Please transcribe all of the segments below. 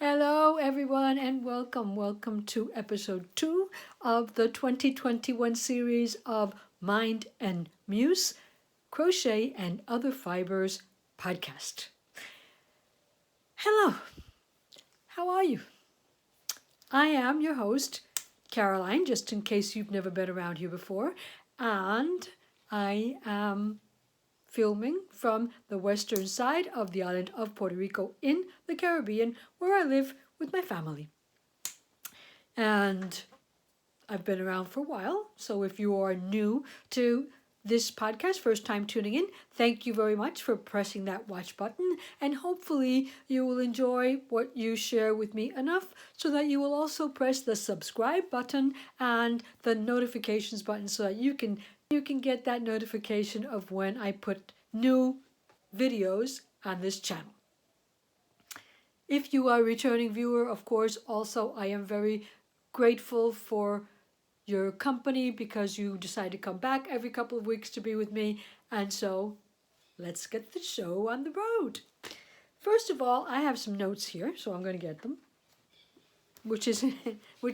Hello, everyone, and welcome. Welcome to episode 2 of the 2021 series of Mind and Muse, Crochet and Other Fibers podcast. Hello, how are you? I am your host, Caroline, just in case you've never been around here before, and I am filming from the western side of the island of Puerto Rico in the Caribbean, where I live with my family. And I've been around for a while, so if you are new to this podcast, first time tuning in, thank you very much for pressing that watch button, and hopefully you will enjoy what you share with me enough so that you will also press the subscribe button and the notifications button so that you can get that notification of when I put new videos on this channel. If you are a returning viewer, of course, also I am very grateful for your company because you decide to come back every couple of weeks to be with me. And so let's get the show on the road. First of all, I have some notes here, so I'm going to get them, which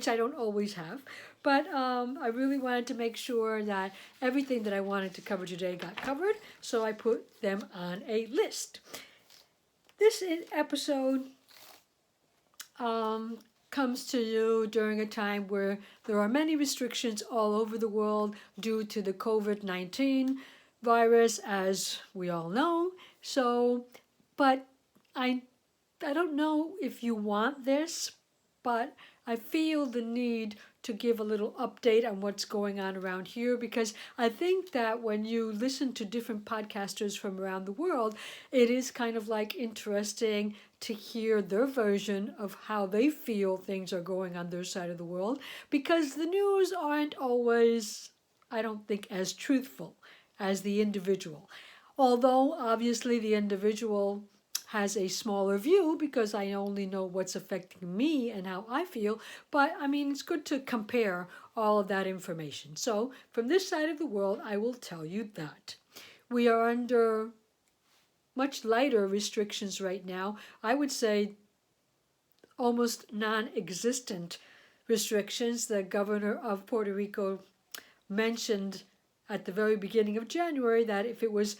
I don't always have. But I really wanted to make sure that everything that I wanted to cover today got covered, so I put them on a list. This episode comes to you during a time where there are many restrictions all over the world due to the COVID-19 virus, as we all know. But I don't know if you want this, but I feel the need to give a little update on what's going on around here, because I think that when you listen to different podcasters from around the world, it is kind of like interesting to hear their version of how they feel things are going on their side of the world, because the news aren't always, I don't think, as truthful as the individual. Although obviously the individual has a smaller view because I only know what's affecting me and how I feel. But I mean, it's good to compare all of that information. So from this side of the world, I will tell you that we are under much lighter restrictions right now. I would say almost non-existent restrictions. The governor of Puerto Rico mentioned at the very beginning of January that if it was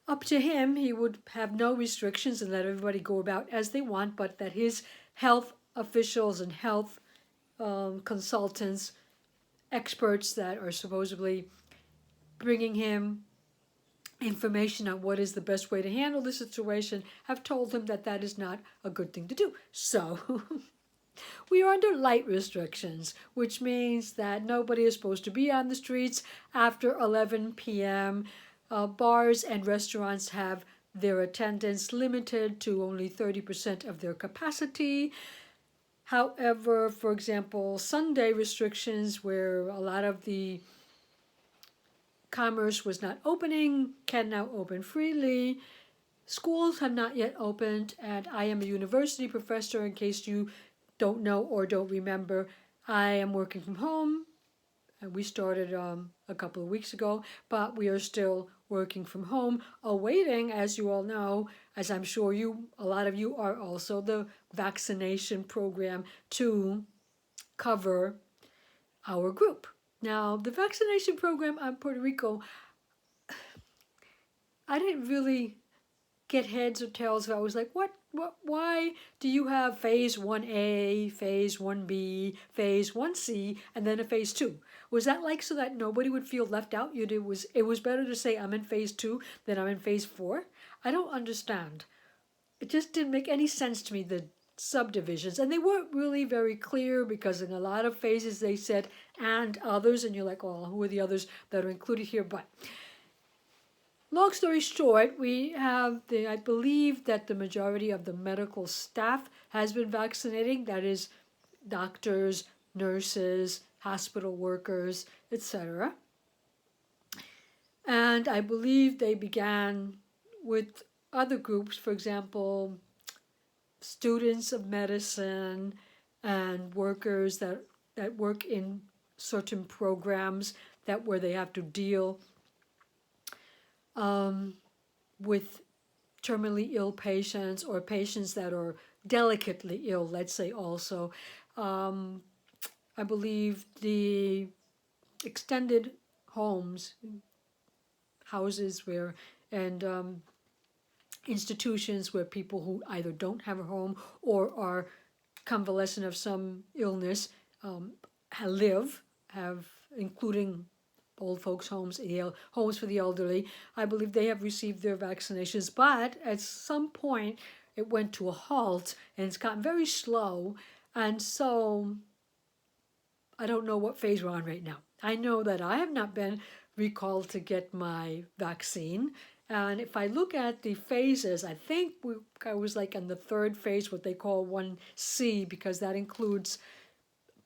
up to him, he would have no restrictions and let everybody go about as they want, but that his health officials and health consultants, experts that are supposedly bringing him information on what is the best way to handle the situation, have told him that that is not a good thing to do. So we are under light restrictions, which means that nobody is supposed to be on the streets after 11 p.m., bars and restaurants have their attendance limited to only 30% of their capacity. However, for example, Sunday restrictions, where a lot of the commerce was not opening, can now open freely. Schools have not yet opened, and I am a university professor. In case you don't know or don't remember, I am working from home. We started a couple of weeks ago, but we are still working from home, awaiting, as you all know, as I'm sure a lot of you are also, the vaccination program to cover our group. Now, the vaccination program on Puerto Rico, I didn't really get heads or tails. I was like, why do you have phase 1A, phase 1B, phase 1C, and then a phase 2? Was that like so that nobody would feel left out? It was better to say I'm in phase 2 than I'm in phase 4? I don't understand. It just didn't make any sense to me, the subdivisions. And they weren't really very clear because in a lot of phases they said and others, and you're like, well, who are the others that are included here? But long story short, I believe that the majority of the medical staff has been vaccinating. That is doctors, nurses, hospital workers, etc. And I believe they began with other groups, for example, students of medicine and workers that work in certain programs where they have to deal with terminally ill patients or patients that are delicately ill, let's say also. I believe the extended houses where, and institutions where people who either don't have a home or are convalescent of some illness live, including old folks' homes, homes for the elderly. I believe they have received their vaccinations, but at some point it went to a halt and it's gotten very slow. And so I don't know what phase we're on right now. I know that I have not been recalled to get my vaccine. And if I look at the phases, I think I was like in the third phase, what they call 1C, because that includes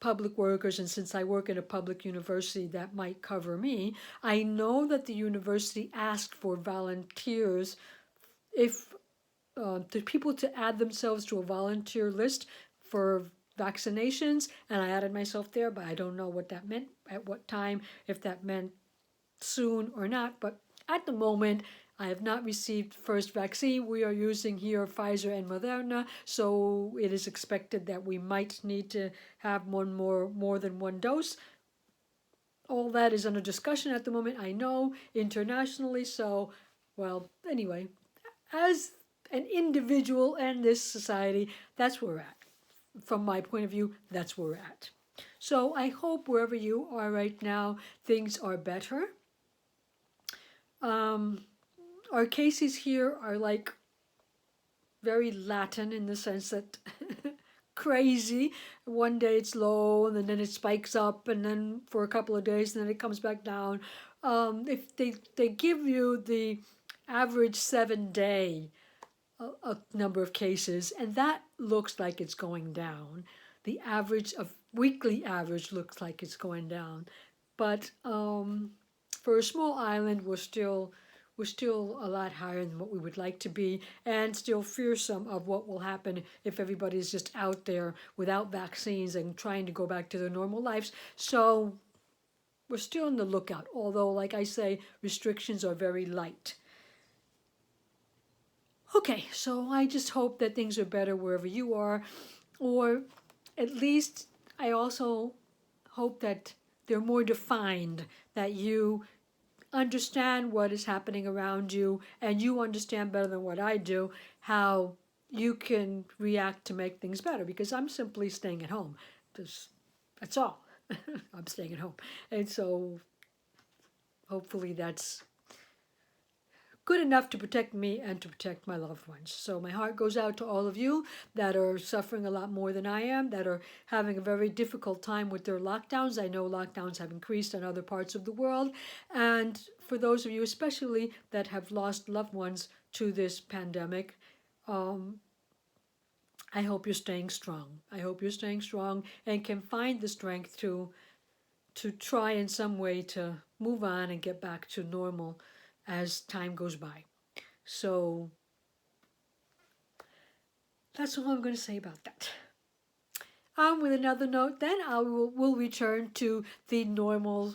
public workers, and since I work at a public university, that might cover me. I know that the university asked for volunteers, if to people to add themselves to a volunteer list for vaccinations, and I added myself there, but I don't know what that meant, at what time, if that meant soon or not. But at the moment, I have not received first vaccine. We are using here Pfizer and Moderna, so it is expected that we might need to have more than one dose. All that is under discussion at the moment, I know, internationally. So, well, anyway, as an individual and this society, that's where we're at. From my point of view, that's where we're at. So I hope wherever you are right now, things are better. Our cases here are like very Latin in the sense that crazy. One day it's low and then it spikes up, and then for a couple of days and then it comes back down. If they give you the average 7-day a number of cases, and that looks like it's going down. The average of weekly average looks like it's going down, but for a small island, we're still a lot higher than what we would like to be, and still fearsome of what will happen if everybody's just out there without vaccines and trying to go back to their normal lives. So we're still on the lookout, although, like I say, restrictions are very light. Okay, so I just hope that things are better wherever you are, or at least I also hope that they're more defined, that you understand what is happening around you, and you understand better than what I do how you can react to make things better, because I'm simply staying at home. That's all. I'm staying at home. And so hopefully that's good enough to protect me and to protect my loved ones. So my heart goes out to all of you that are suffering a lot more than I am, that are having a very difficult time with their lockdowns. I know lockdowns have increased in other parts of the world. And for those of you especially that have lost loved ones to this pandemic, I hope you're staying strong. I hope you're staying strong and can find the strength to try in some way to move on and get back to normal as time goes by. So that's all I'm going to say about that. With another note, then we'll return to the normal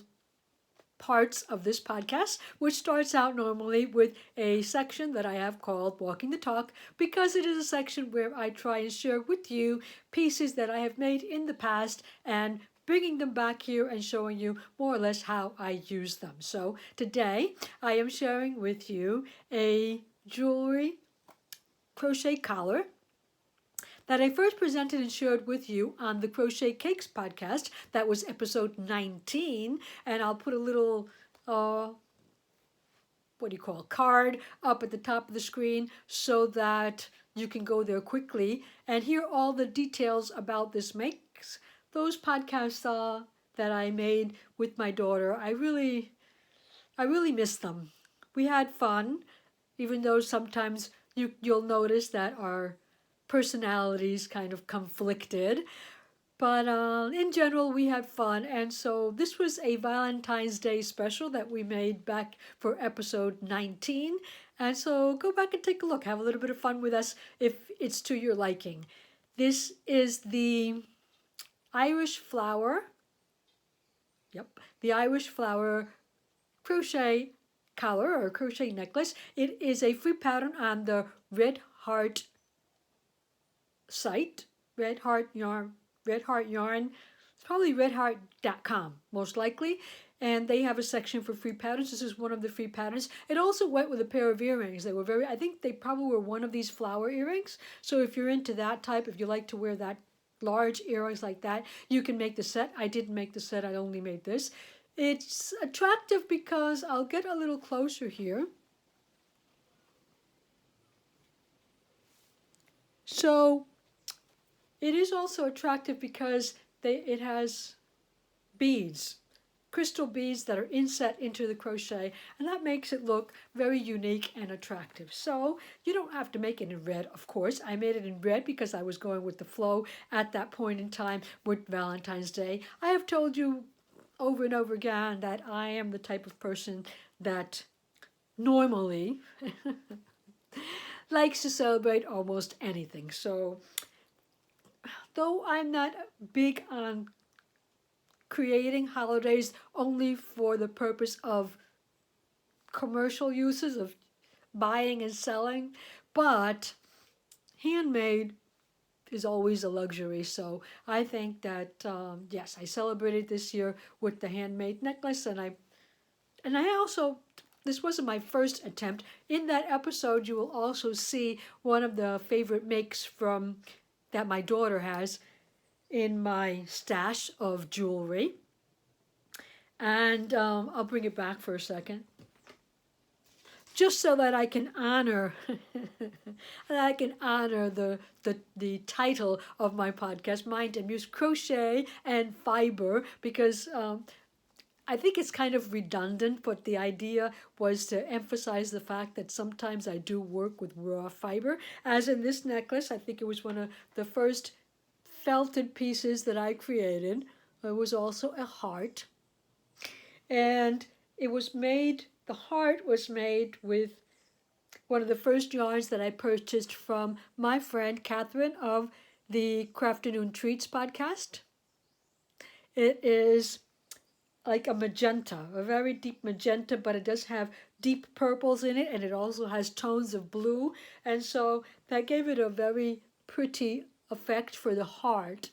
parts of this podcast, which starts out normally with a section that I have called Walking the Talk, because it is a section where I try and share with you pieces that I have made in the past and bringing them back here and showing you more or less how I use them. So today I am sharing with you a jewelry crochet collar that I first presented and shared with you on the Crochet Cakes podcast. That was episode 19, and I'll put a little card up at the top of the screen so that you can go there quickly and hear all the details about this mix. Those podcasts that I made with my daughter, I really miss them. We had fun, even though sometimes you'll notice that our personalities kind of conflicted. But in general, we had fun. And so this was a Valentine's Day special that we made back for episode 19. And so go back and take a look. Have a little bit of fun with us if it's to your liking. This is the Irish flower. Yep, the Irish flower crochet collar or crochet necklace. It is a free pattern on the Red Heart site, Red Heart Yarn. It's probably redheart.com, most likely. And they have a section for free patterns. This is one of the free patterns. It also went with a pair of earrings. They were very, I think they probably were one of these flower earrings. So if you're into that type, if you like to wear that large earrings like that, you can make the set. I didn't make the set, I only made this. It's attractive because I'll get a little closer here. So it is also attractive because it has beads, crystal beads that are inset into the crochet, and that makes it look very unique and attractive. So you don't have to make it in red, of course. I made it in red because I was going with the flow at that point in time with Valentine's Day. I have told you over and over again that I am the type of person that normally likes to celebrate almost anything. So though I'm not big on creating holidays only for the purpose of commercial uses of buying and selling, but handmade is always a luxury. So I think that yes, I celebrated this year with the handmade necklace, and I also, this wasn't my first attempt. In that episode, you will also see one of the favorite makes from that my daughter has in my stash of jewelry. And I'll bring it back for a second, just so that I can honor the title of my podcast, Mind and Muse Crochet and Fiber, because I think it's kind of redundant, but the idea was to emphasize the fact that sometimes I do work with raw fiber, as in this necklace. I think it was one of the first felted pieces that I created. It was also a heart, and it was made, the heart was made with one of the first yarns that I purchased from my friend Catherine of the Crafternoon Treats podcast. It is like a magenta, a very deep magenta, but it does have deep purples in it, and it also has tones of blue, and so that gave it a very pretty effect for the heart.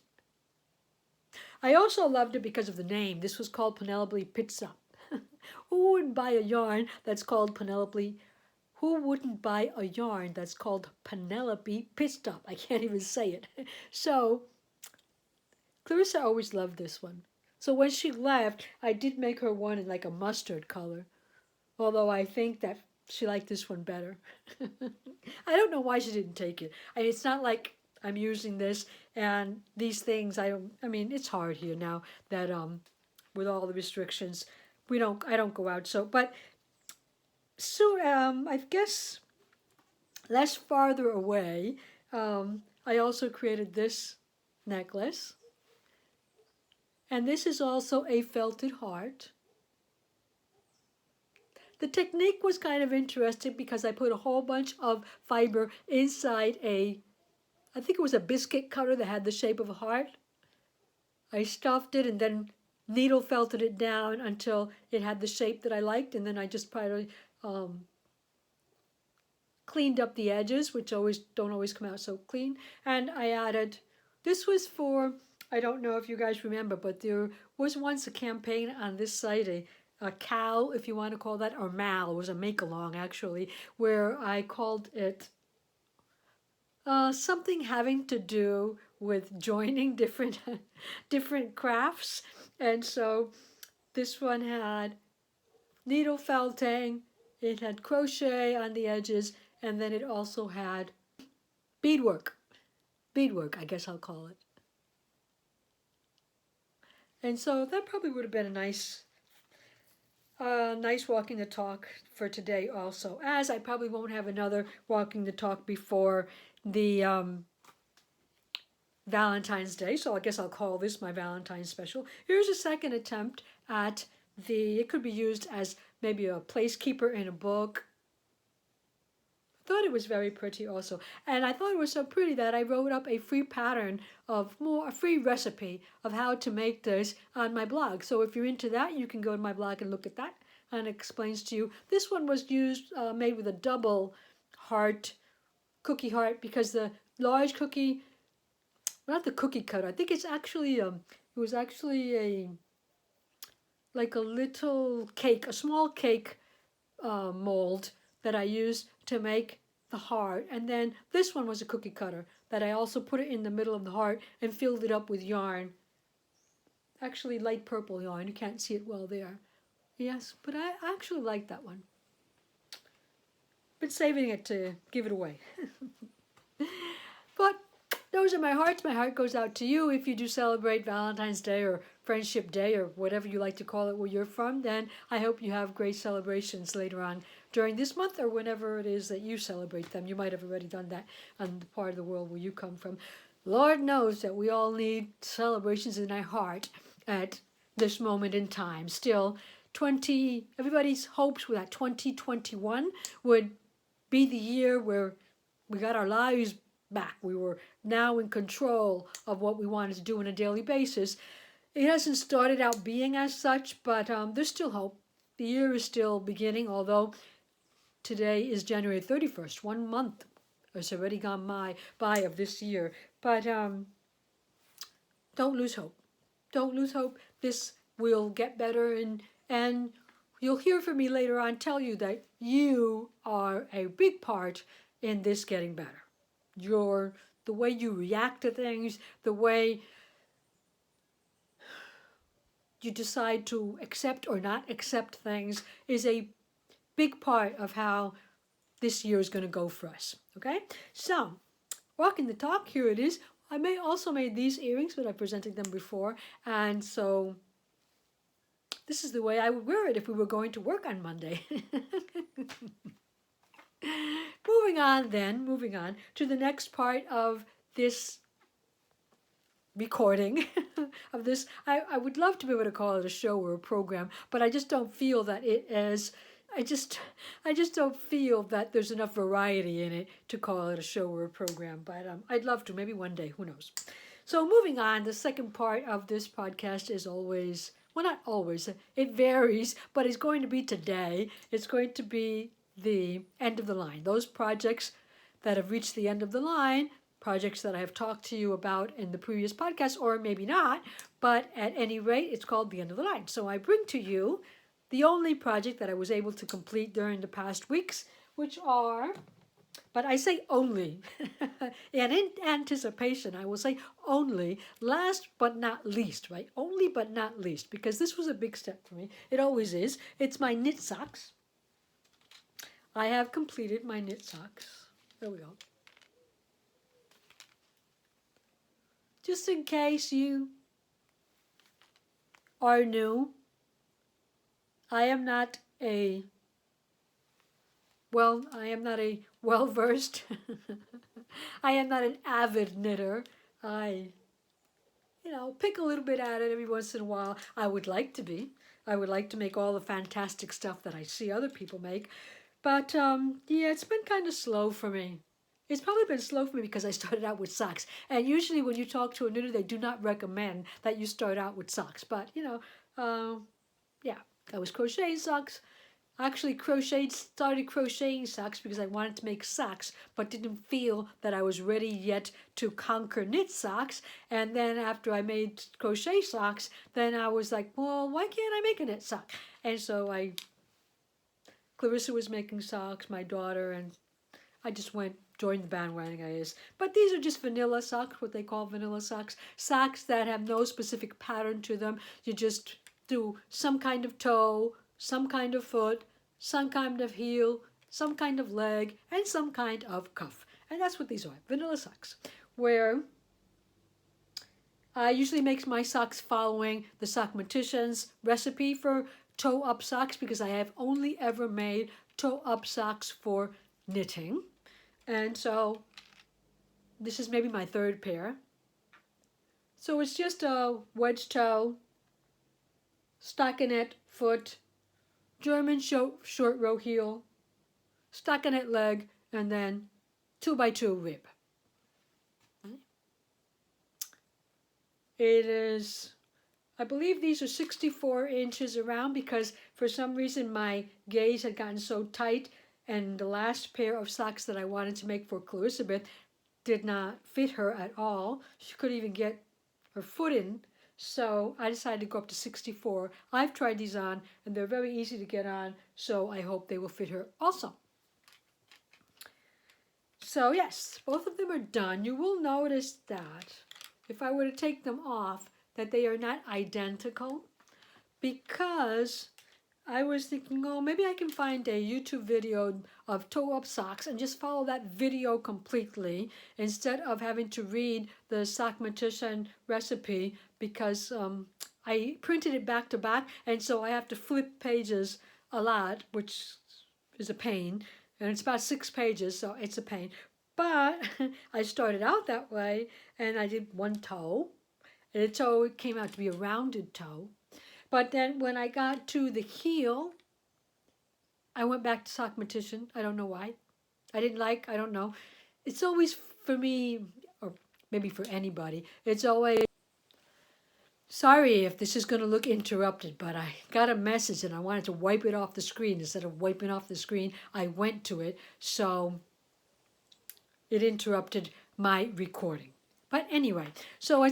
I also loved it because of the name. This was called Penelope Pizza. Who wouldn't buy a yarn that's called Penelope? Who wouldn't buy a yarn that's called Penelope Pizza? I can't even say it. So Clarissa always loved this one. So when she left, I did make her one in like a mustard color, although I think that she liked this one better. I don't know why she didn't take it. It's not like I'm using this and these things. I mean, it's hard here now that with all the restrictions, I don't go out. So, but I guess less farther away, I also created this necklace. And this is also a felted heart. The technique was kind of interesting because I put a whole bunch of fiber inside I think it was a biscuit cutter that had the shape of a heart. I stuffed it and then needle felted it down until it had the shape that I liked, and then I just probably cleaned up the edges, which don't always come out so clean. And I added, this was for, I don't know if you guys remember, but there was once a campaign on this site, a CAL, if you want to call that, or MAL, it was a make-along actually, where I called it something having to do with joining different crafts. And so this one had needle felting, it had crochet on the edges, and then it also had beadwork, I guess I'll call it. And so that probably would have been a nice walking the talk for today also, as I probably won't have another walking the talk before the Valentine's Day, so I guess I'll call this my Valentine's special. Here's a second attempt at it could be used as maybe a placekeeper in a book. I thought it was very pretty also, and I thought it was so pretty that I wrote up a free pattern of a free recipe of how to make this on my blog. So if you're into that, you can go to my blog and look at that. and explains to you. This one was made with a double heart, cookie heart, because the large cookie, not the cookie cutter, I think it's actually, it was actually like a little cake, a small cake mold that I used to make the heart. And then this one was a cookie cutter that I also put it in the middle of the heart and filled it up with yarn. Actually light purple yarn, you can't see it well there. Yes, but I actually like that one. Been saving it to give it away. But those are my hearts. My heart goes out to you. If you do celebrate Valentine's Day or Friendship Day or whatever you like to call it where you're from, then I hope you have great celebrations later on during this month or whenever it is that you celebrate them. You might have already done that on the part of the world where you come from. Lord knows that we all need celebrations in our heart at this moment in time. Still, everybody's hopes were that 2021 would be the year where we got our lives back. We were now in control of what we wanted to do on a daily basis. It hasn't started out being as such, but there's still hope. The year is still beginning, although today is January 31st. 1 month has already gone by of this year. But don't lose hope. Don't lose hope. This will get better, and you'll hear from me later on tell you that you are a big part in this getting better. The way you react to things, the way you decide to accept or not accept things is a big part of how this year is going to go for us. Okay? So, walking the talk, here it is. I also made these earrings, but I presented them before, and so this is the way I would wear it if we were going to work on Monday. Moving on to the next part of this recording of this. I would love to be able to call it a show or a program, but I just don't feel that it is. I just don't feel that there's enough variety in it to call it a show or a program, but I'd love to, maybe one day, who knows. So moving on, the second part of this podcast is always, well, not always, it varies, but it's going to be today. It's going to be the end of the line. Those projects that have reached the end of the line, projects that I have talked to you about in the previous podcast, or maybe not, but at any rate, it's called the end of the line. So I bring to you the only project that I was able to complete during the past weeks, which are, but I say only, and in anticipation, I will say only, last but not least, right? Only but not least, because this was a big step for me. It always is. It's my knit socks. I have completed my knit socks. There we go. Just in case you are new, I am not a well-versed, I am not an avid knitter. I, pick a little bit at it every once in a while. I would like to be. I would like to make all the fantastic stuff that I see other people make. But, it's been kind of slow for me. It's probably been slow for me because I started out with socks. And usually when you talk to a knitter, they do not recommend that you start out with socks. But, I was crocheting socks. Actually started crocheting socks because I wanted to make socks, but didn't feel that I was ready yet to conquer knit socks. And then after I made crochet socks, then I was like, well, why can't I make a knit sock? And so Clarissa was making socks, my daughter, and I just joined the bandwagon, I guess. But these are just vanilla socks, what they call vanilla socks. Socks that have no specific pattern to them. You just do some kind of toe, some kind of foot, some kind of heel, some kind of leg, and some kind of cuff. And that's what these are, vanilla socks, where I usually make my socks following the Sockmatician's recipe for toe-up socks, because I have only ever made toe-up socks for knitting. And so this is maybe my third pair. So it's just a wedge toe, stockinette foot, German short row heel, stockinette leg, and then 2x2 rib. It is I believe these are 64 inches around because for some reason my gauge had gotten so tight and the last pair of socks that I wanted to make for Elizabeth did not fit her at all. She couldn't even get her foot in. So I decided to go up to 64. I've tried these on and they're very easy to get on, so I hope they will fit her also. So yes, both of them are done. You will notice that if I were to take them off, that they are not identical, because I was thinking, oh, maybe I can find a YouTube video of toe-up socks and just follow that video completely instead of having to read the Sockmatician recipe, because I printed it back to back, and so I have to flip pages a lot, which is a pain, and it's about 6 pages, so it's a pain. But I started out that way, and I did one toe, and the toe came out to be a rounded toe. But then when I got to the heel, I went back to Sockmatician. I don't know why. I don't know. It's always for me, or maybe for anybody, it's always, sorry if this is going to look interrupted, but I got a message and I wanted to wipe it off the screen. Instead of wiping off the screen, I went to it, so it interrupted my recording. But anyway, so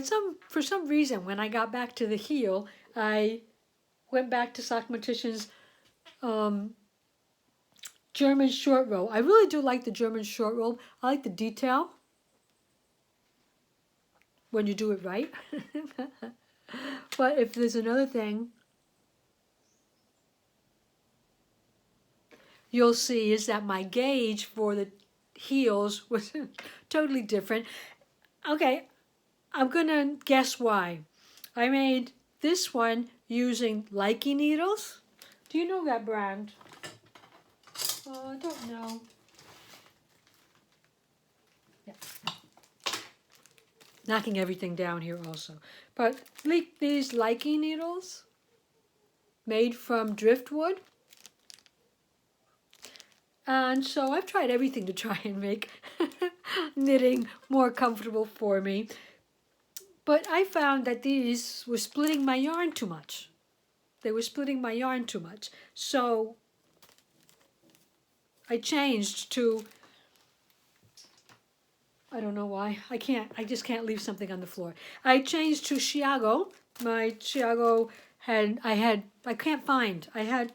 for some reason, when I got back to the heel, I went back to Sockmatician's German short row. I really do like the German short row. I like the detail when you do it right. But if there's another thing you'll see is that my gauge for the heels was totally different. Okay, I'm gonna guess why. I made this one using Likey needles. Do you know that brand? Oh, I don't know. Yeah. Knocking everything down here also. But these Likey needles made from driftwood. And so I've tried everything to try and make knitting more comfortable for me. But I found that these were splitting my yarn too much. They were splitting my yarn too much. So I changed to, I don't know why. I just can't leave something on the floor. I changed to Chiago. My Chiago I had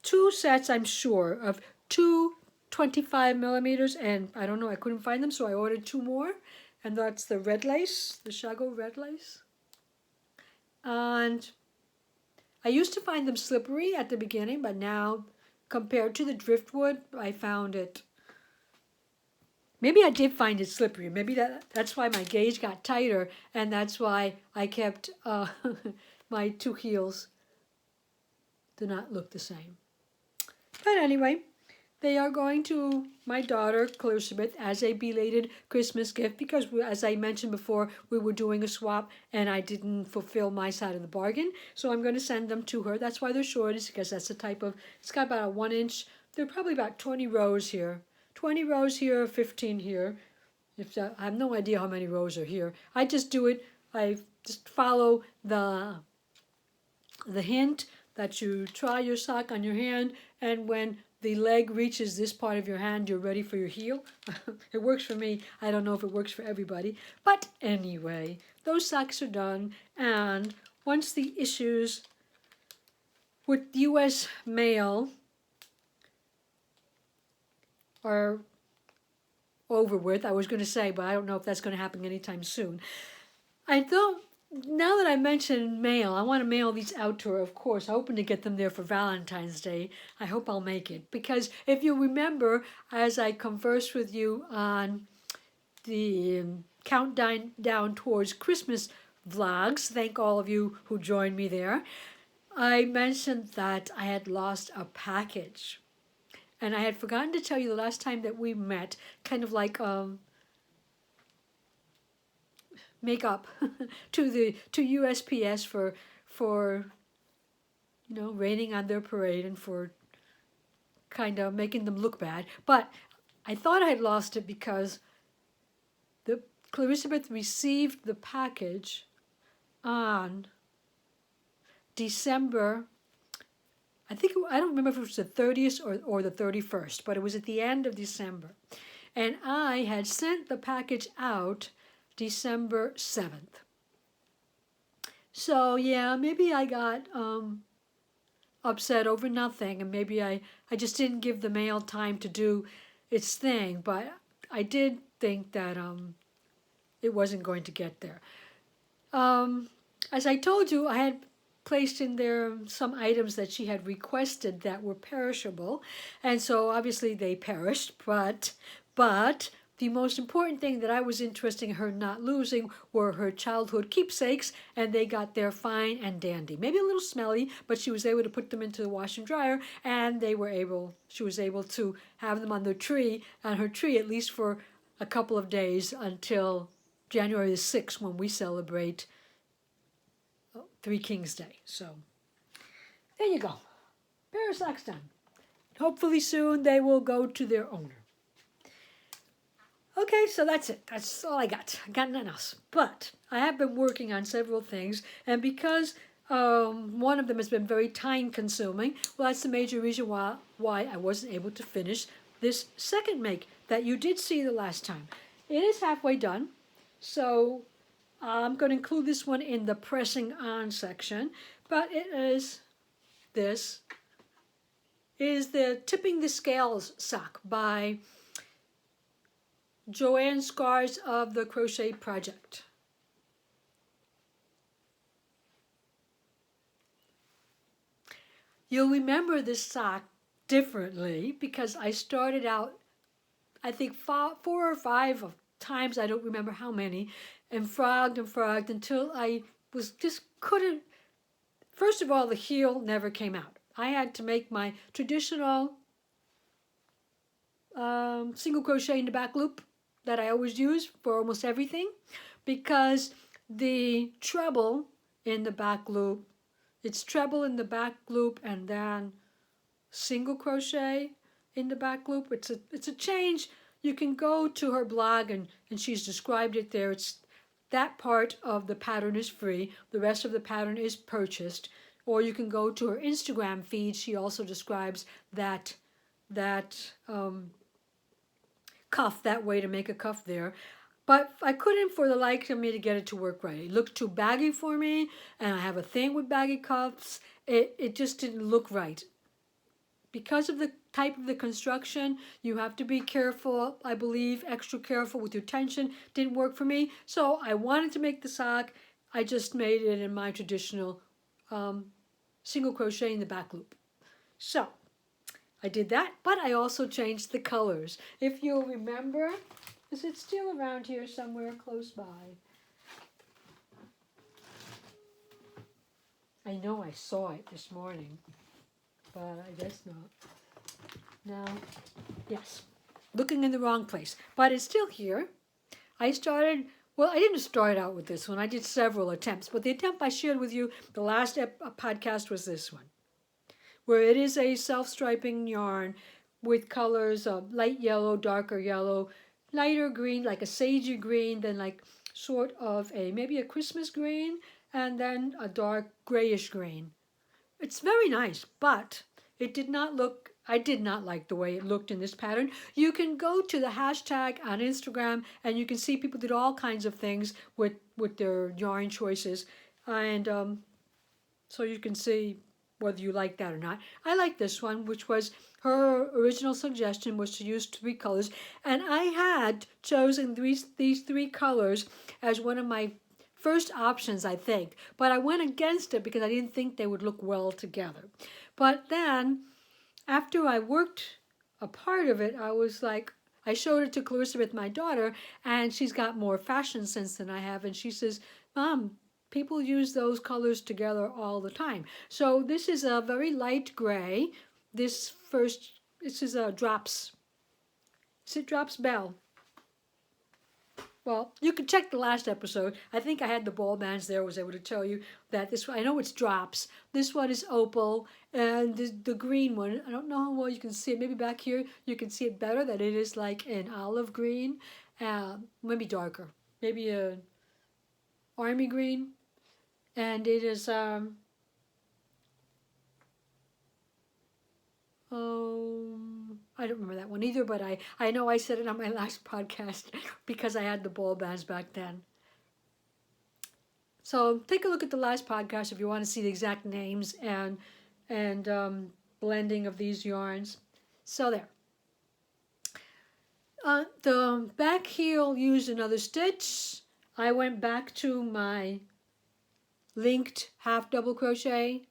2 sets, I'm sure, of 2 25 millimeters, and I don't know, I couldn't find them, so I ordered 2 more, and that's the red lace, the Chiago red lace. And I used to find them slippery at the beginning, but now, compared to the driftwood, I found it, maybe I did find it slippery. Maybe that's why my gauge got tighter, and that's why I kept my 2 heels do not look the same. But anyway, they are going to my daughter, Elizabeth, as a belated Christmas gift because, as I mentioned before, we were doing a swap and I didn't fulfill my side of the bargain. So I'm going to send them to her. That's why they're short, is because that's the type of, it's got about a 1 inch, they're probably about 20 rows here. 20 rows here, 15 here. I have no idea how many rows are here. I just do it, I just follow the hint that you try your sock on your hand, and when the leg reaches this part of your hand, you're ready for your heel. It works for me. I don't know if it works for everybody. But anyway, those socks are done, and once the issues with U.S. mail are over with, I was going to say, but I don't know if that's going to happen anytime soon. I thought, now that I mentioned mail, I want to mail these out to her, of course. I hoping to get them there for Valentine's Day. I hope I'll make it. Because if you remember, as I conversed with you on the countdown down towards Christmas vlogs, thank all of you who joined me there, I mentioned that I had lost a package. And I had forgotten to tell you the last time that we met, kind of like make up to USPS for you know, raining on their parade and for kind of making them look bad. But I thought I had lost it because Elizabeth received the package on December, I don't remember if it was the 30th or the 31st, but it was at the end of December. And I had sent the package out December 7th. So yeah, maybe I got upset over nothing, and maybe I just didn't give the mail time to do its thing, but I did think that it wasn't going to get there. As I told you, I had placed in there some items that she had requested that were perishable, and so obviously they perished, but the most important thing that I was interested in her not losing were her childhood keepsakes, and they got there fine and dandy. Maybe a little smelly, but she was able to put them into the wash and dryer, and she was able to have them on her tree at least for a couple of days until January the 6th, when we celebrate Three Kings Day. So there you go. Pair of socks done. Hopefully soon they will go to their owner. Okay, so that's it. That's all I got. I got nothing else. But I have been working on several things, and because one of them has been very time consuming, well, that's the major reason why I wasn't able to finish this second make that you did see the last time. It is halfway done, so I'm going to include this one in the pressing on section, but it is this. It is the Tipping the Scales sock by Joanne Scars of the Crochet Project. You'll remember this sock differently because I started out, I think 4 or 5 times, I don't remember how many, and frogged until I couldn't. First of all, the heel never came out. I had to make my traditional single crochet in the back loop that I always use for almost everything, because the treble in the back loop, it's treble in the back loop and then single crochet in the back loop. It's a change. You can go to her blog and she's described it there. It's that part of the pattern is free. The rest of the pattern is purchased. Or you can go to her Instagram feed. She also describes that cuff, that way to make a cuff there. But I couldn't for the life of me to get it to work right. It looked too baggy for me, and I have a thing with baggy cuffs. It just didn't look right. Because of the type of the construction, you have to be careful, I believe, extra careful with your tension. Didn't work for me, so I wanted to make the sock. I just made it in my traditional single crochet in the back loop. So I did that, but I also changed the colors. If you'll remember, is it still around here somewhere close by? I know I saw it this morning, but I guess not. No, yes, looking in the wrong place, but it's still here. I didn't start out with this one. I did several attempts, but the attempt I shared with you, the last podcast, was this one, where it is a self-striping yarn with colors of light yellow, darker yellow, lighter green, like a sagey green, then like sort of maybe a Christmas green, and then a dark grayish green. It's very nice, but I did not like the way it looked in this pattern. You can go to the hashtag on Instagram and you can see people did all kinds of things with their yarn choices, and so you can see whether you like that or not. I like this one, which was her original suggestion was to use 3 colors, and I had chosen these 3 colors as one of my first options, I think, but I went against it because I didn't think they would look well together. But then, after I worked a part of it, I was like, I showed it to Clarissa with my daughter, and she's got more fashion sense than I have, and she says, Mom, people use those colors together all the time. So this is a very light gray. This is a Drops. Is it Drops Bell? Well, you can check the last episode. I think I had the ball bands there, was able to tell you that this one, I know it's Drops. This one is Opal, and the green one, I don't know how well you can see it. Maybe back here you can see it better, that it is like an olive green, maybe darker. Maybe a army green. And it is, I don't remember that one either, but I know I said it on my last podcast because I had the ball bands back then. So take a look at the last podcast if you want to see the exact names and blending of these yarns. So there. The back heel used another stitch. I went back to my linked half double crochet,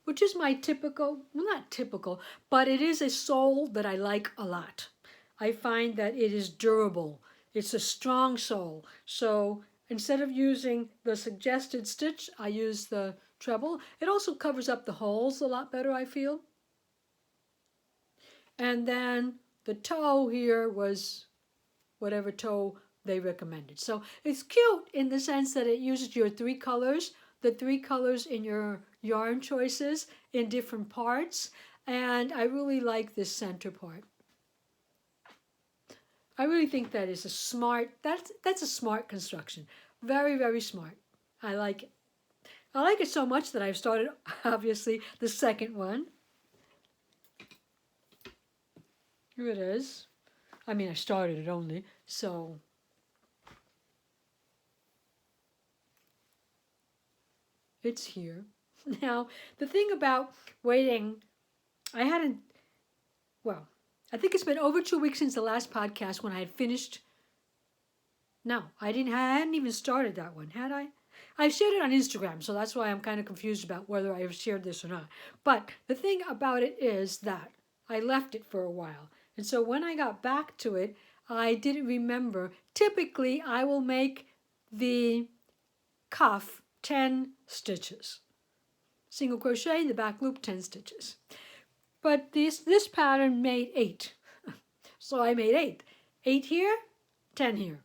which is my typical, well, not typical, but it is a sole that I like a lot. I find that it is durable. It's a strong sole. So instead of using the suggested stitch, I use the treble. It also covers up the holes a lot better, I feel. And then the toe here was whatever toe they recommended. So it's cute in the sense that it uses your three colors, the three colors in your yarn choices in different parts. And I really like this center part. I really think that is a smart, that's a smart construction. Very, very smart. I like it. I like it so much that I've started, obviously, the second one. Here it is. I mean, I started it only, so. It's here. Now, the thing about waiting, I hadn't, well, I think it's been over 2 weeks since the last podcast when I had finished. No, I hadn't even started that one, had I? I shared it on Instagram, so that's why I'm kind of confused about whether I have shared this or not. But the thing about it is that I left it for a while. And so when I got back to it, I didn't remember. Typically, I will make the cuff 10 stitches. Single crochet in the back loop, 10 stitches. But this pattern made 8. So I made 8. 8 here, 10 here.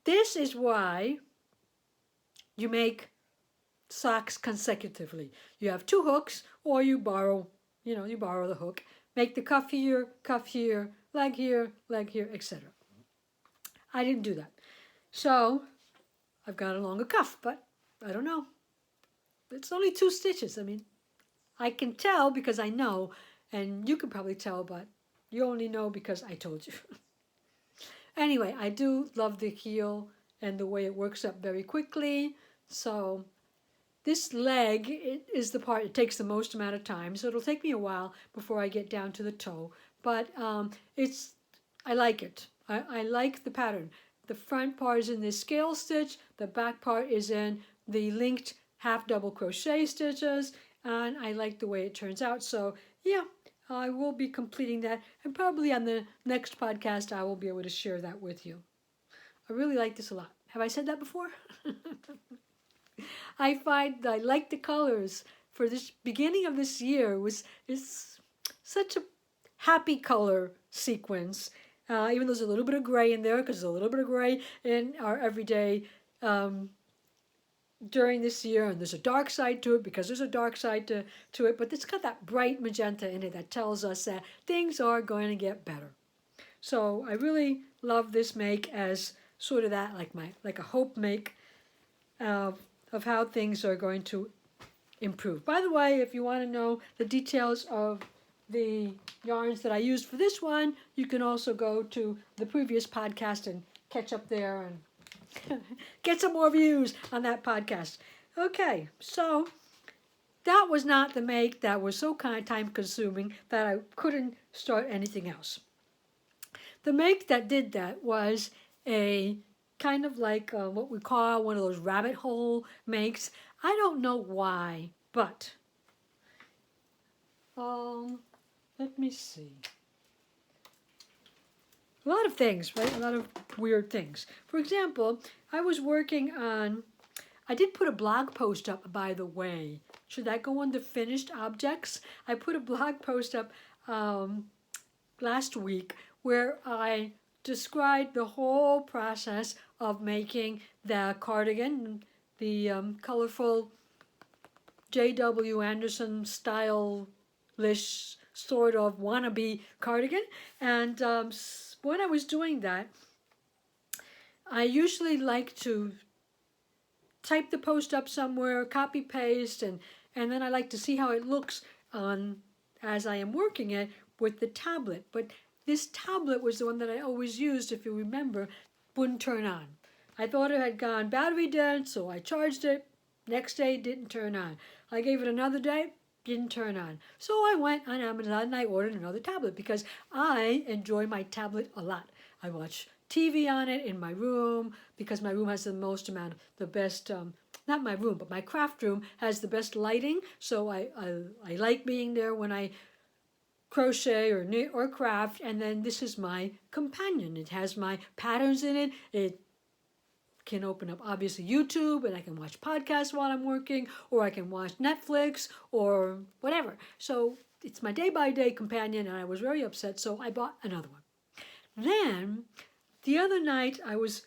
This is why you make socks consecutively. You have 2 hooks, or you borrow the hook. Make the cuff here, leg here, etc. I didn't do that. So I've got a longer cuff, but I don't know. It's only 2 stitches. I mean, I can tell because I know, and you can probably tell, but you only know because I told you. Anyway, I do love the heel and the way it works up very quickly. So this leg is the part, it takes the most amount of time, so it'll take me a while before I get down to the toe. But I like it. I like the pattern. The front part is in this scale stitch, the back part is in the linked half double crochet stitches, and I like the way it turns out. So yeah, I will be completing that, and probably on the next podcast I will be able to share that with you. I really like this a lot. Have I said that before? I find I like the colors for this beginning of this year. It's such a happy color sequence, even though there's a little bit of gray in there, because there's a little bit of gray in our everyday during this year, and there's a dark side to it because there's a dark side to it, but it's got that bright magenta in it that tells us that things are going to get better. So I really love this make as sort of that, like a hope make of how things are going to improve. By the way, if you want to know the details of the yarns that I used for this one, you can also go to the previous podcast and catch up there and get some more views on that podcast. Okay, so that was not the make that was so kind of time consuming that I couldn't start anything else. The make that did that was a kind of like what we call one of those rabbit hole makes. I don't know why, but let me see. A lot of things, right? A lot of weird things. For example, I was working on, I did put a blog post up, by the way. Should that go under finished objects? I put a blog post up last week where I described the whole process of making the cardigan, the colorful J.W. Anderson stylish sort of wannabe cardigan. And when I was doing that, I usually like to type the post up somewhere, copy paste, and then I like to see how it looks on as I am working it with the tablet. But this tablet was the one that I always used, if you remember, wouldn't turn on. I thought it had gone battery dead, so I charged it. Next day, it didn't turn on. I gave it another day, didn't turn on. So I went on Amazon and I ordered another tablet because I enjoy my tablet a lot. I watch TV on it in my room because my room has the most amount, the best, not my room, but my craft room has the best lighting. So I like being there when I crochet or knit or craft. And then this is my companion. It has my patterns in it. It can open up obviously YouTube, and I can watch podcasts while I'm working, or I can watch Netflix or whatever. So it's my day-by-day companion, and I was very upset, so I bought another one. Then the other night I was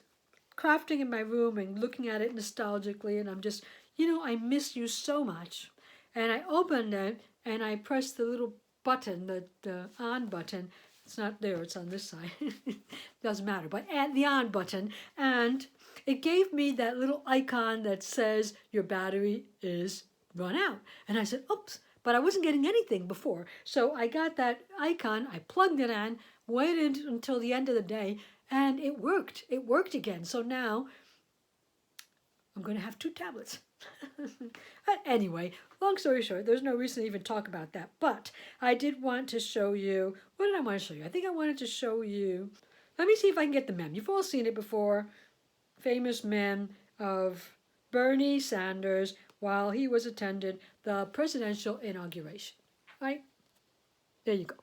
crafting in my room and looking at it nostalgically, and I'm just, I miss you so much. And I opened it and I pressed the little button, the on button. It's not there, it's on this side. Doesn't matter, but at the on button, and it gave me that little icon that says your battery is run out. And I said, oops, but I wasn't getting anything before. So I got that icon, I plugged it in, waited until the end of the day, and it worked. It worked again. So now I'm going to have 2 tablets. Anyway, long story short, there's no reason to even talk about that. But I did want to show you, what did I want to show you? I think I wanted to show you, let me see if I can get the meme. You've all seen it before. Famous meme of Bernie Sanders while he was attending the presidential inauguration. Right? There you go.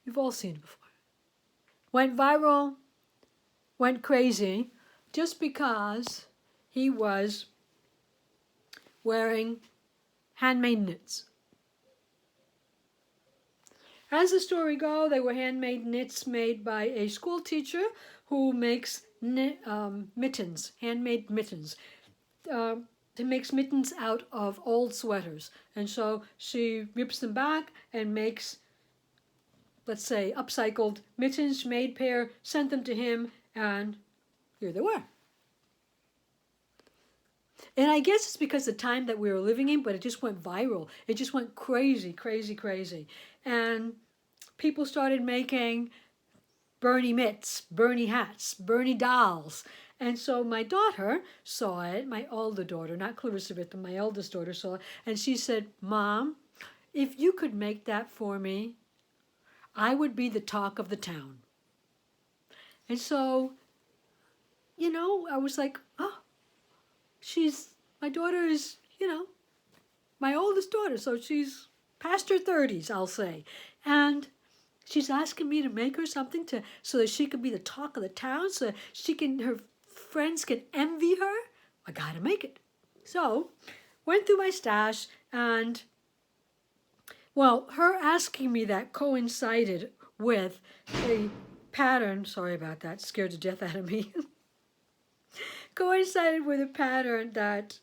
You've all seen it before. Went viral, went crazy, just because he was wearing handmade knits. As the story goes, they were handmade knits made by a school teacher who makes mittens, handmade mittens. She makes mittens out of old sweaters. And so she rips them back and makes, let's say, upcycled mittens, made pair, sent them to him, and here they were. And I guess it's because the time that we were living in, but it just went viral. It just went crazy, crazy, crazy. And people started making Bernie mitts, Bernie hats, Bernie dolls. And so my daughter saw it, my older daughter, not Clarissa, but my eldest daughter saw it, and she said, Mom, if you could make that for me, I would be the talk of the town. And so, I was like, oh, my daughter is, my oldest daughter, so she's past her 30s, I'll say. And she's asking me to make her something so that she could be the talk of the town, so her friends can envy her. I gotta make it. So, went through my stash, and, well, her asking me that coincided with a pattern, sorry about that, scared the death out of me, coincided with a pattern that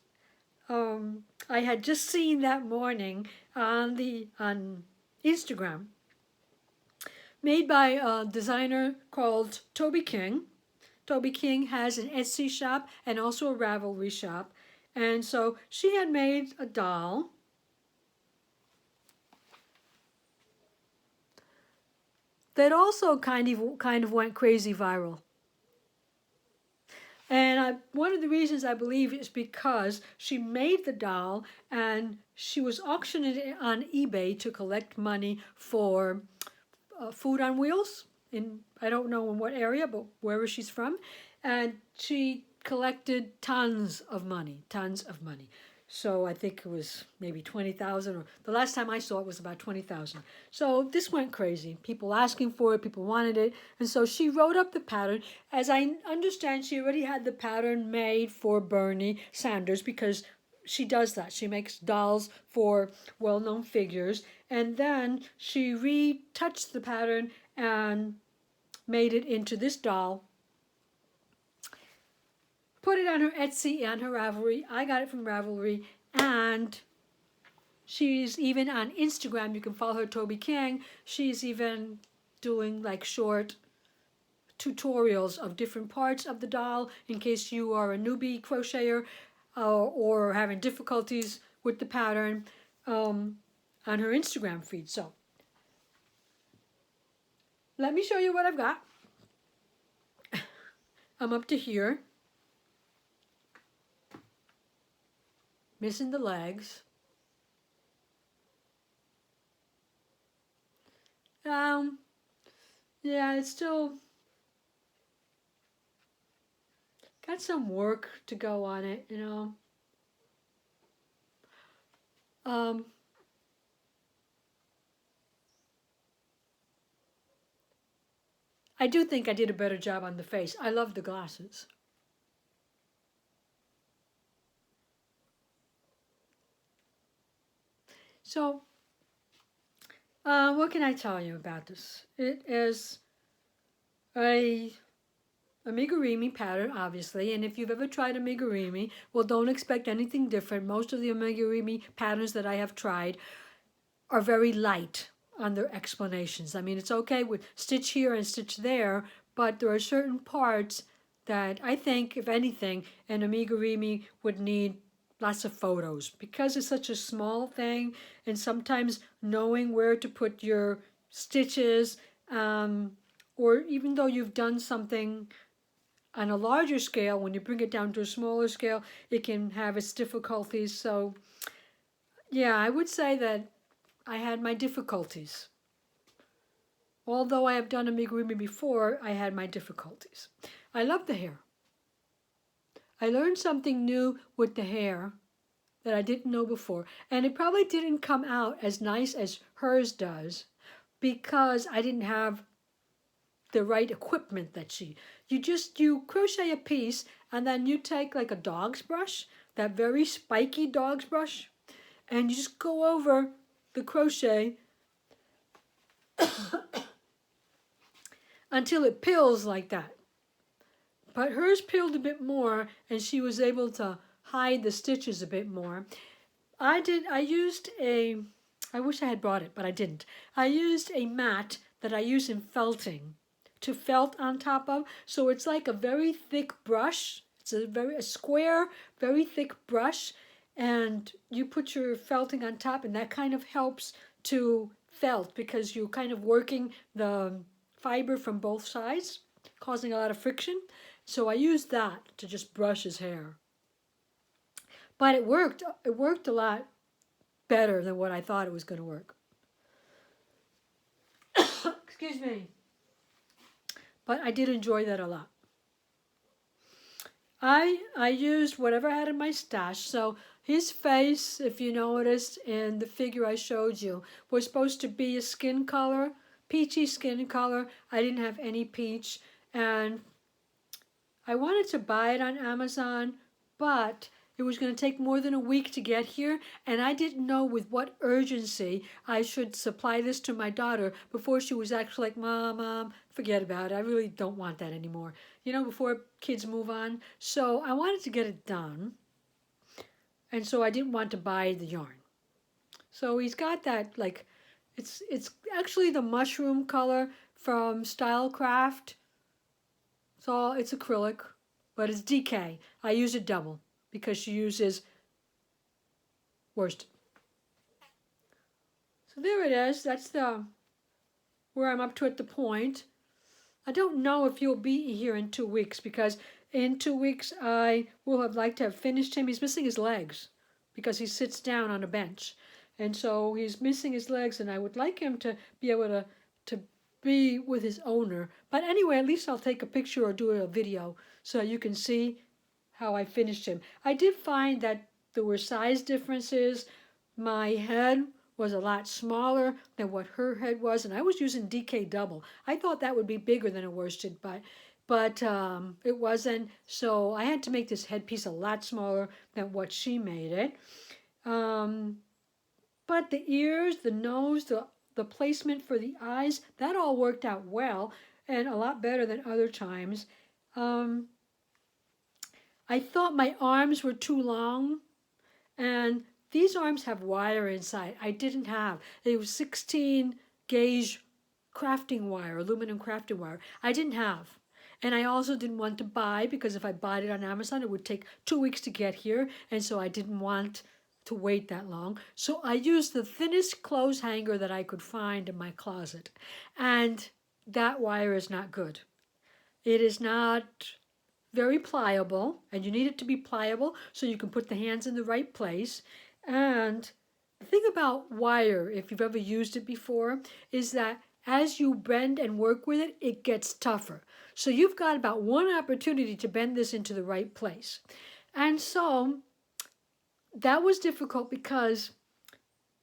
I had just seen that morning on Instagram, made by a designer called Tobey King. Tobey King has an Etsy shop and also a Ravelry shop. And so she had made a doll that also kind of went crazy viral. And one of the reasons I believe is because she made the doll and she was auctioning it on eBay to collect money for Food on Wheels. I don't know in what area, but wherever she's from. And she collected tons of money. So I think it was maybe 20,000, or the last time I saw it was about 20,000. So this went crazy. People asking for it, people wanted it. And so she wrote up the pattern. As I understand, she already had the pattern made for Bernie Sanders because she does that. She makes dolls for well-known figures. And then she retouched the pattern and made it into this doll. Put it on her Etsy and her Ravelry. I got it from Ravelry, and She's even on Instagram. You can follow her, Tobey King. She's even doing like short tutorials of different parts of the doll in case you are a newbie crocheter or having difficulties with the pattern on her Instagram feed. So let me show you what I've got. I'm up to here, missing the legs. Yeah, it's still got some work to go on it, you know. I do think I did a better job on the face. I love the glasses. So, what can I tell you about this? It is a amigurumi pattern, obviously, and if you've ever tried amigurumi, well, don't expect anything different. Most of the amigurumi patterns that I have tried are very light on their explanations. I mean, it's okay with stitch here and stitch there, but there are certain parts that I think, if anything, an amigurumi would need lots of photos because it's such a small thing, and sometimes knowing where to put your stitches, or even though you've done something on a larger scale, when you bring it down to a smaller scale, it can have its difficulties. So yeah, I would say that I had my difficulties. Although I have done amigurumi before, I had my difficulties. I love the hair. I learned something new with the hair that I didn't know before. And it probably didn't come out as nice as hers does because I didn't have the right equipment that you crochet a piece and then you take like a dog's brush, that very spiky dog's brush, and you just go over the crochet until it pills like that. But hers peeled a bit more and she was able to hide the stitches a bit more. I wish I had brought it, but I didn't. I used a mat that I use in felting to felt on top of. So it's like a very thick brush. It's a square, very thick brush. And you put your felting on top and that kind of helps to felt because you're kind of working the fiber from both sides, causing a lot of friction. So I used that to just brush his hair. But it worked. It worked a lot better than what I thought it was going to work. Excuse me. But I did enjoy that a lot. I used whatever I had in my stash. So his face, if you noticed in the figure I showed you, was supposed to be a skin color, peachy skin color. I didn't have any peach. And I wanted to buy it on Amazon, but it was going to take more than a week to get here, and I didn't know with what urgency I should supply this to my daughter before she was actually like, Mom, forget about it. I really don't want that anymore. You know, before kids move on. So I wanted to get it done, and so I didn't want to buy the yarn. So he's got that, like, it's actually the mushroom color from Stylecraft. So it's acrylic, but it's DK. I use it double because she uses worsted. So there it is. That's where I'm up to at the point. I don't know if you'll be here in 2 weeks because in 2 weeks I will have liked to have finished him. He's missing his legs because he sits down on a bench. And so he's missing his legs and I would like him to be able to be with his owner. But anyway, at least I'll take a picture or do a video so you can see how I finished him. I did find that there were size differences. My head was a lot smaller than what her head was, and I was using DK double. I thought that would be bigger than a worsted, but it wasn't. So I had to make this headpiece a lot smaller than what she made it. But the ears, the nose, the placement for the eyes, that all worked out well and a lot better than other times. I thought my arms were too long, and these arms have wire inside. I didn't have. It was 16 gauge crafting wire, aluminum crafting wire. I didn't have. And I also didn't want to buy, because if I bought it on Amazon, it would take 2 weeks to get here. And so I didn't want to wait that long. So I used the thinnest clothes hanger that I could find in my closet. And that wire is not good. It is not very pliable, and you need it to be pliable so you can put the hands in the right place. And the thing about wire, if you've ever used it before, is that as you bend and work with it, it gets tougher. So you've got about one opportunity to bend this into the right place. And so that was difficult because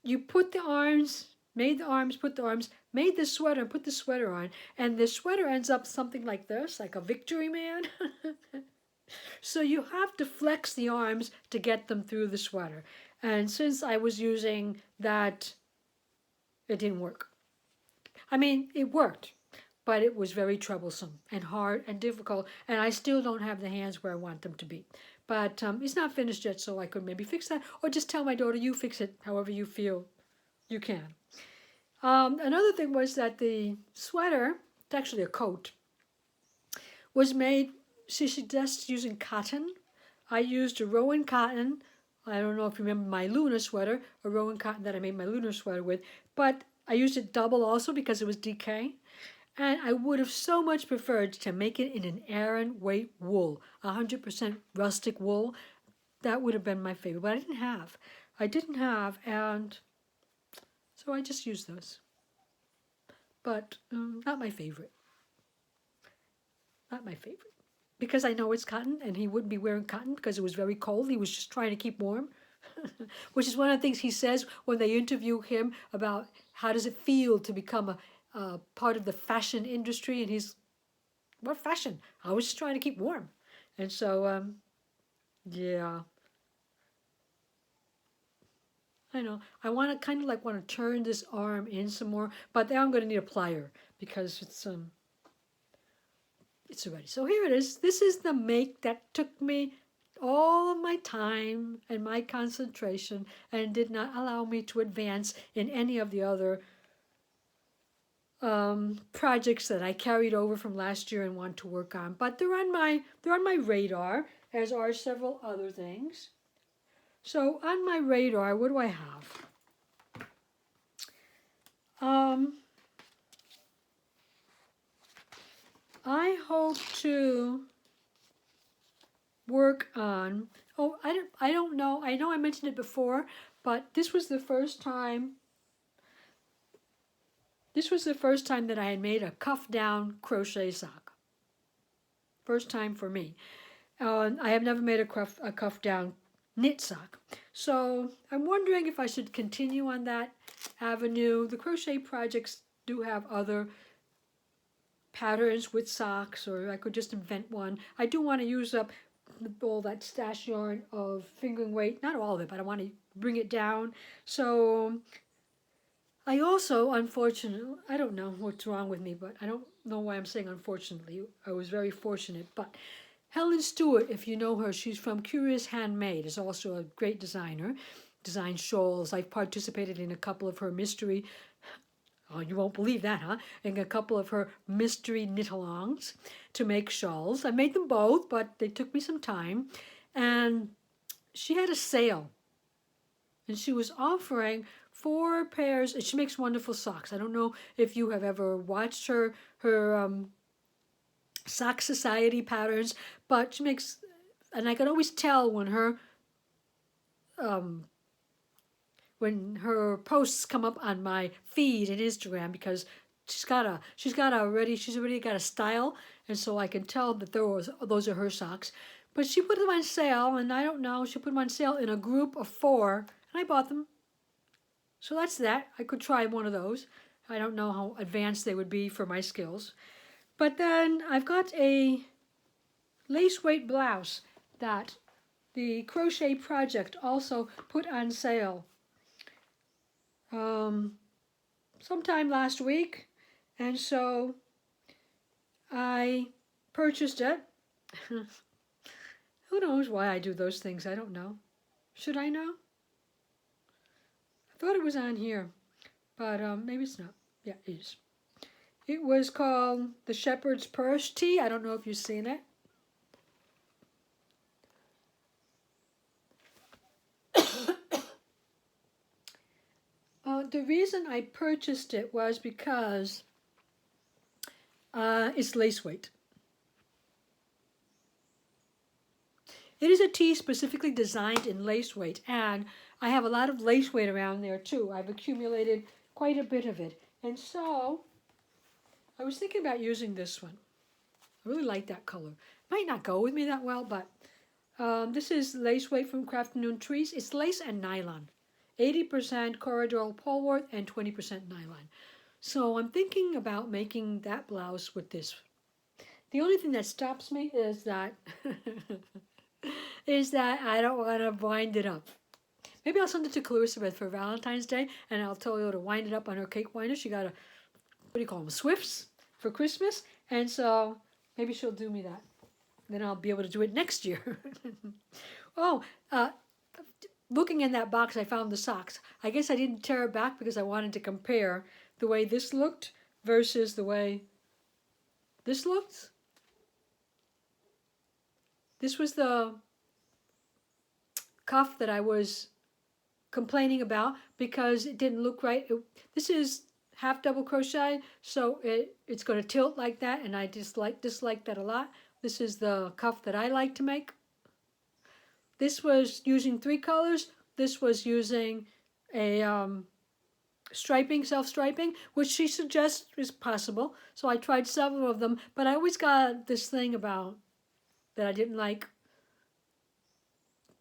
you put the arms, made the arms, put the arms, made the sweater, and put the sweater on, and the sweater ends up something like this, like a victory man. So you have to flex the arms to get them through the sweater. And since I was using that, it didn't work. I mean, it worked, but it was very troublesome and hard and difficult, and I still don't have the hands where I want them to be. But it's not finished yet, so I could maybe fix that, or just tell my daughter, you fix it however you feel you can. Another thing was that the sweater, it's actually a coat, was made, she suggests using cotton. I used a Rowan cotton. I don't know if you remember my lunar sweater, a Rowan cotton that I made my lunar sweater with, but I used it double also because it was DK. And I would have so much preferred to make it in an Aran weight wool, 100% rustic wool. That would have been my favorite, but I didn't have. And so I just used those. But not my favorite. Not my favorite. Because I know it's cotton, and he wouldn't be wearing cotton because it was very cold. He was just trying to keep warm. Which is one of the things he says when they interview him about how does it feel to become a part of the fashion industry. And he's, what fashion? I was just trying to keep warm. And so, yeah. I know. I want to kind of like want to turn this arm in some more, but now I'm going to need a plier because it's already. So here it is. This is the make that took me all of my time and my concentration and did not allow me to advance in any of the other projects that I carried over from last year and want to work on. But they're on my radar, as are several other things. So on my radar, what do I have? I hope to work on, I don't know, I know I mentioned it before, but this was the first time that I had made a cuff down crochet sock. First time for me. I have never made a cuff down knit sock. So I'm wondering if I should continue on that avenue. The crochet projects do have other patterns with socks, or I could just invent one. I do want to use up all that stash yarn of fingering weight, not all of it, but I want to bring it down. So I also, unfortunately, I don't know what's wrong with me, but I don't know why I'm saying unfortunately. I was very fortunate, but Helen Stewart, if you know her, she's from Curious Handmade, is also a great designer, designs shawls. I've participated in a couple of her mystery, oh, you won't believe that, huh? In a couple of her mystery knit-alongs to make shawls. I made them both, but they took me some time. And she had a sale, and she was offering 4 pairs, and she makes wonderful socks. I don't know if you have ever watched her Sock Society patterns, but she makes, and I can always tell when her posts come up on my feed in Instagram, because she's already got a style, and so I can tell that those are her socks. But she put them on sale, and I don't know, she put them on sale in a group of 4, and I bought them. So that's that. I could try one of those. I don't know how advanced they would be for my skills. But then I've got a lace weight blouse that the Crochet Project also put on sale sometime last week, and so I purchased it. Who knows why I do those things? I don't know. Should I know? thought it was on here, but maybe it's not. Yeah, it is. It was called the Shepherd's Purse Tea. I don't know if you've seen it. The reason I purchased it was because it's lace weight. It is a tea specifically designed in lace weight, and I have a lot of lace weight around there too. I've accumulated quite a bit of it, and so I was thinking about using this one. I really like that color. Might not go with me that well, but this is lace weight from Crafternoon Trees. It's lace and nylon. 80% corridor polework and 20% nylon. So I'm thinking about making that blouse with this. The only thing that stops me is that I don't want to wind it up. Maybe I'll send it to Clarissa for Valentine's Day, and I'll tell her to wind it up on her cake winder. She got a, what do you call them, Swifts for Christmas, and so maybe she'll do me that. Then I'll be able to do it next year. Looking in that box, I found the socks. I guess I didn't tear it back because I wanted to compare the way this looked versus the way this looked. This was the cuff that I was complaining about because it didn't look right. This is half double crochet, so it's going to tilt like that, and I dislike that a lot. This is the cuff that I like to make. This was using 3 colors. This was using a self-striping, which she suggests is possible. So I tried several of them, but I always got this thing about that I didn't like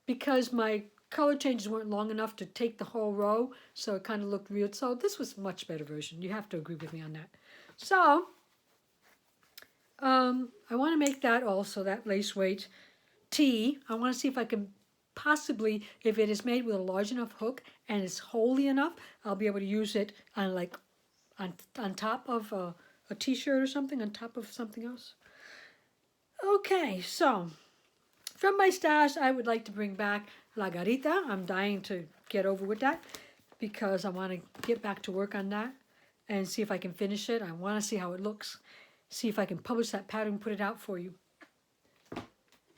because my color changes weren't long enough to take the whole row, so it kind of looked weird. So this was a much better version. You have to agree with me on that. So I want to make that also, that lace weight tee. I want to see if I can possibly, if it is made with a large enough hook and it's holey enough, I'll be able to use it on on top of a t-shirt or something, on top of something else. Okay, so from my stash, I would like to bring back La Garita. I'm dying to get over with that because I want to get back to work on that and see if I can finish it. I want to see how it looks, see if I can publish that pattern and put it out for you.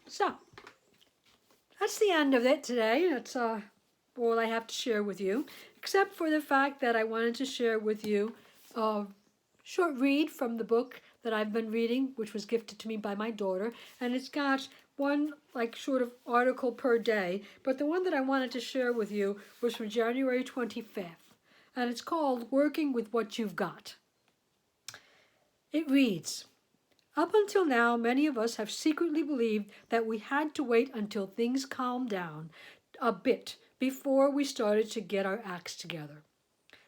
So that's the end of it today. That's all I have to share with you, except for the fact that I wanted to share with you a short read from the book that I've been reading, which was gifted to me by my daughter, and it's got one sort of article per day, but the one that I wanted to share with you was from January 25th, and it's called Working with What You've Got. It reads, "Up until now, many of us have secretly believed that we had to wait until things calmed down a bit before we started to get our acts together.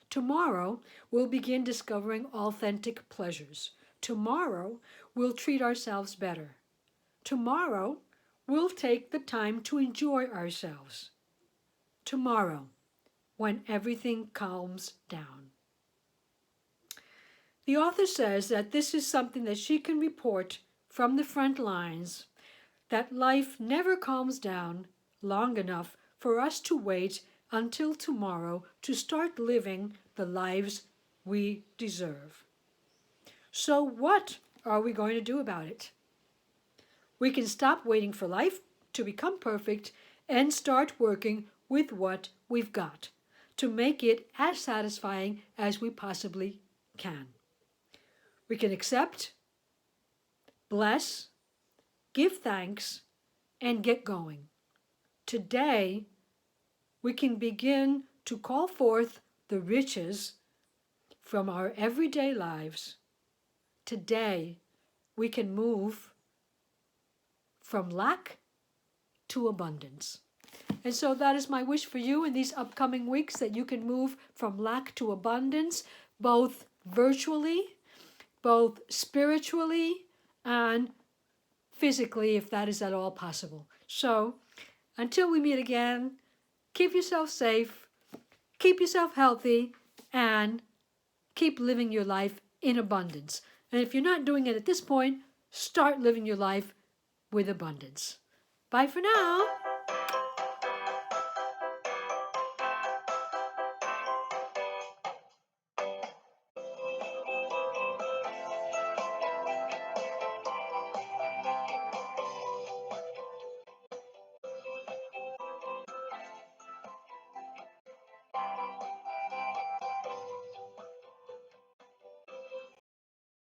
Tomorrow, we'll begin discovering authentic pleasures. Tomorrow, we'll treat ourselves better. Tomorrow, we'll take the time to enjoy ourselves. Tomorrow, when everything calms down." The author says that this is something that she can report from the front lines, that life never calms down long enough for us to wait until tomorrow to start living the lives we deserve. So what are we going to do about it? We can stop waiting for life to become perfect and start working with what we've got to make it as satisfying as we possibly can. We can accept, bless, give thanks, and get going. Today, we can begin to call forth the riches from our everyday lives. Today, we can move from lack to abundance. And so that is my wish for you in these upcoming weeks, that you can move from lack to abundance, both virtually, both spiritually, and physically, if that is at all possible. So, until we meet again, keep yourself safe, keep yourself healthy, and keep living your life in abundance. And if you're not doing it at this point, start living your life with abundance. Bye for now.